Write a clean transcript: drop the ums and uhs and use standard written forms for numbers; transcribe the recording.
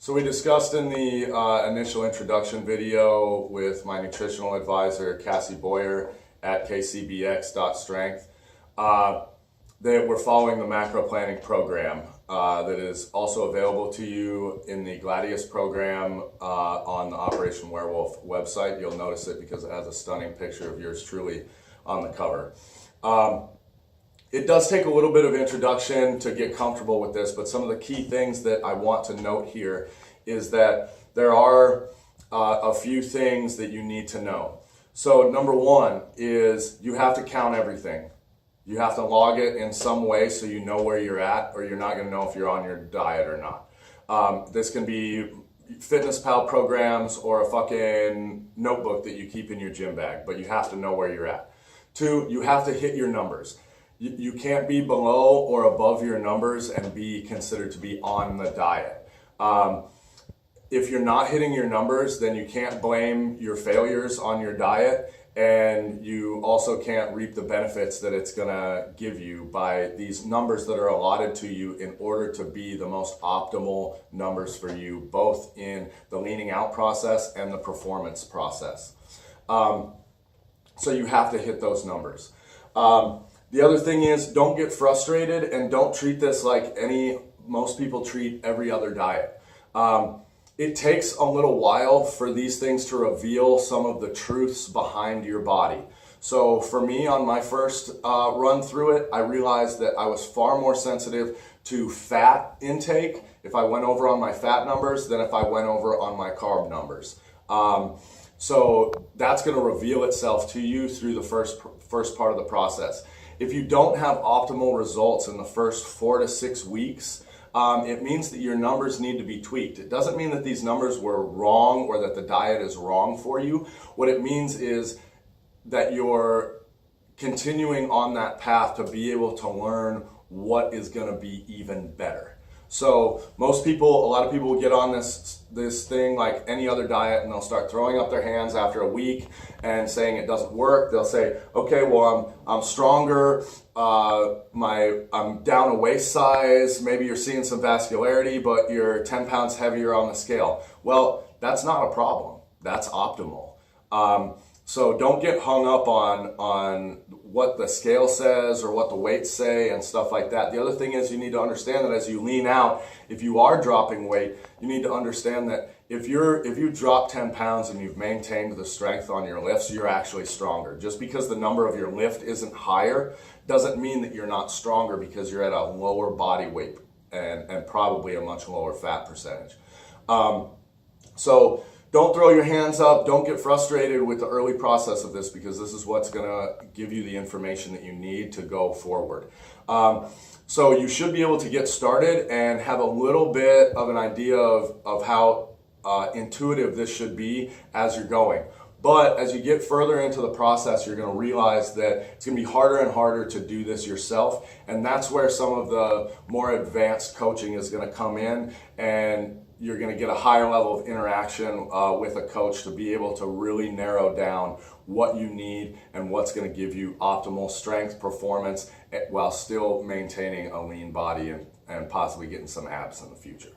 So we discussed in the initial introduction video with my nutritional advisor, Cassie Boyer at kcbx.strength, that we're following the macro planning program that is also available to you in the Gladius program on the Operation Werewolf website. You'll notice it because it has a stunning picture of yours truly on the cover. It does take a little bit of introduction to get comfortable with this, but some of the key things that I want to note here is that there are a few things that you need to know. So number one is you have to count everything. You have to log it in some way so you know where you're at, or you're not going to know if you're on your diet or not. This can be FitnessPal programs or a fucking notebook that you keep in your gym bag, but you have to know where you're at. Two, you have to hit your numbers. You can't be below or above your numbers and be considered to be on the diet. If you're not hitting your numbers, then you can't blame your failures on your diet, and you also can't reap the benefits that it's gonna give you by these numbers that are allotted to you in order to be the most optimal numbers for you, both in the leaning out process and the performance process. So you have to hit those numbers. The other thing is, don't get frustrated and don't treat this like most people treat every other diet. It takes a little while for these things to reveal some of the truths behind your body. So for me, on my first run through it, I realized that I was far more sensitive to fat intake if I went over on my fat numbers than if I went over on my carb numbers. So that's going to reveal itself to you through the first part of the process. If you don't have optimal results in the first 4 to 6 weeks, it means that your numbers need to be tweaked. It doesn't mean that these numbers were wrong or that the diet is wrong for you. What it means is that you're continuing on that path to be able to learn what is going to be even better. So a lot of people will get on this thing like any other diet, and they'll start throwing up their hands after a week and saying it doesn't work. They'll say, okay, well, I'm stronger, I'm down a waist size, maybe you're seeing some vascularity, but you're 10 pounds heavier on the scale. Well, that's not a problem. That's optimal. So don't get hung up on what the scale says or what the weights say and stuff like that. The other thing is, you need to understand that as you lean out, if you are dropping weight, you need to understand that if you drop 10 pounds and you've maintained the strength on your lifts, you're actually stronger. Just because the number of your lift isn't higher doesn't mean that you're not stronger, because you're at a lower body weight and probably a much lower fat percentage. So don't throw your hands up. Don't get frustrated with the early process of this, because this is what's going to give you the information that you need to go forward. So you should be able to get started and have a little bit of an idea of how intuitive this should be as you're going. But as you get further into the process, you're going to realize that it's going to be harder and harder to do this yourself. And that's where some of the more advanced coaching is going to come in, and you're going to get a higher level of interaction with a coach to be able to really narrow down what you need and what's going to give you optimal strength, performance, while still maintaining a lean body and possibly getting some abs in the future.